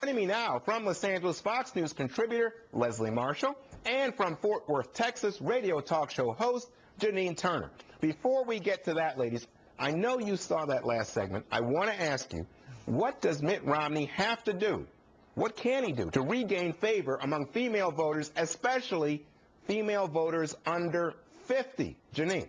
Joining me now from Los Angeles Fox News contributor Leslie Marshall and from Fort Worth, Texas, radio talk show host Janine Turner. Before we get to that, ladies, I know you saw that last segment. I want to ask you, what does Mitt Romney have to do? What can he do to regain favor among female voters, especially female voters under 50? Janine.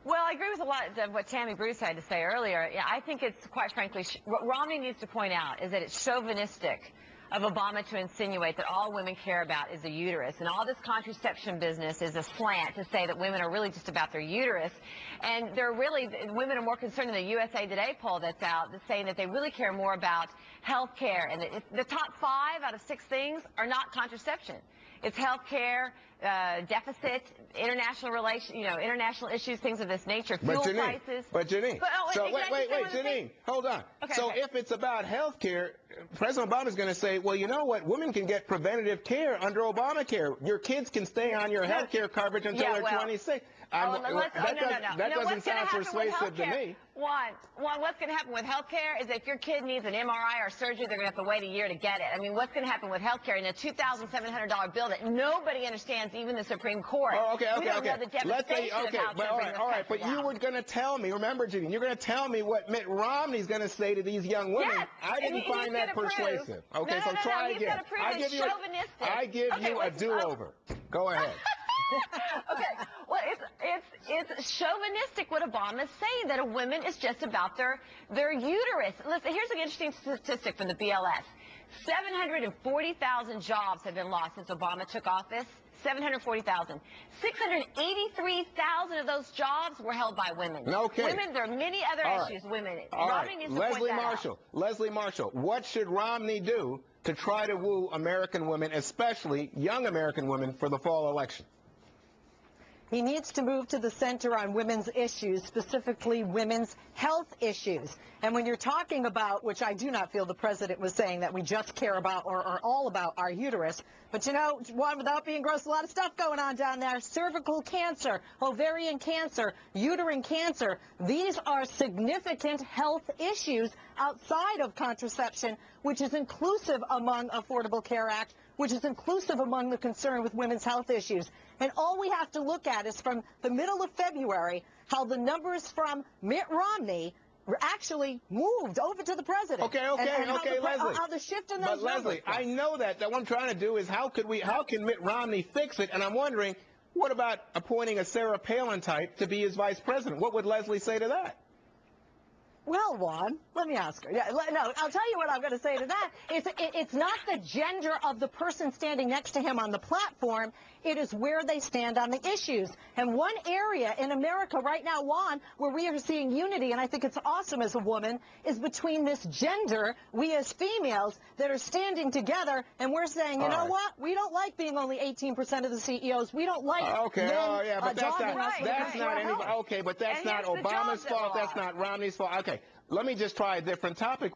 Well, I agree with a lot of what Tammy Bruce had to say earlier. Yeah, I think it's, quite frankly, what Romney needs to point out is that it's chauvinistic of Obama to insinuate that all women care about is the uterus. And all this contraception business is a slant to say that women are really just about their uterus. And women are more concerned in the USA Today poll that's out that's saying that they really care more about health care. And the top 5 out of 6 things are not contraception. It's health care, deficit, international relations, international issues, things of this nature, fuel prices. But Janine, wait, Janine, hold on. Okay, so if it's about health care, President Obama's going to say, well, you know what, women can get preventative care under Obamacare. Your kids can stay on your health care coverage until they're 26. That doesn't sound persuasive to me. One, what's going to happen with health care is if your kid needs an MRI or surgery, they're going to have to wait a year to get it. I mean, what's going to happen with health care in a $2,700 bill that nobody understands, even the Supreme Court? Oh, okay. We don't know the devastation of how to bring this country but you down. were going to tell me, remember, Janine, you're going to tell me what Mitt Romney's going to say to these young women. Yes, I didn't find that persuasive. Okay, so try again. I give you a do-over. Go ahead. Okay, well, it's chauvinistic what Obama's saying, that a woman is just about their uterus. Listen, here's an interesting statistic from the BLS. 740,000 jobs have been lost since Obama took office. 740,000. 683,000 of those jobs were held by women. Okay. Women, there are many other issues. Women. Romney needs to point that out. Leslie Marshall, what should Romney do to try to woo American women, especially young American women, for the fall election? He needs to move to the center on women's issues, specifically women's health issues. And when you're talking about, which I do not feel the president was saying, that we just care about or are all about our uterus, but one, without being gross, a lot of stuff going on down there. Cervical cancer, ovarian cancer, uterine cancer. These are significant health issues outside of contraception, which is inclusive among Affordable Care Act, which is inclusive among the concern with women's health issues. And all we have to look at is from the middle of February, how the numbers from Mitt Romney actually moved over to the president. Okay, Leslie. How the shift in those numbers. But Leslie, I know that what I'm trying to do is how can Mitt Romney fix it? And I'm wondering, what about appointing a Sarah Palin type to be his vice president? What would Leslie say to that? Well, Juan, let me ask her. Yeah, no, I'll tell you what I'm going to say to that. It's not the gender of the person standing next to him on the platform. It is where they stand on the issues. And one area in America right now, Juan, where we are seeing unity, and I think it's awesome as a woman, is between this gender, we as females, that are standing together, and we're saying, you know what? We don't like being only 18% of the CEOs. We don't like but that's not And Obama's fault. That's not Romney's fault. Okay, let me just try a different topic.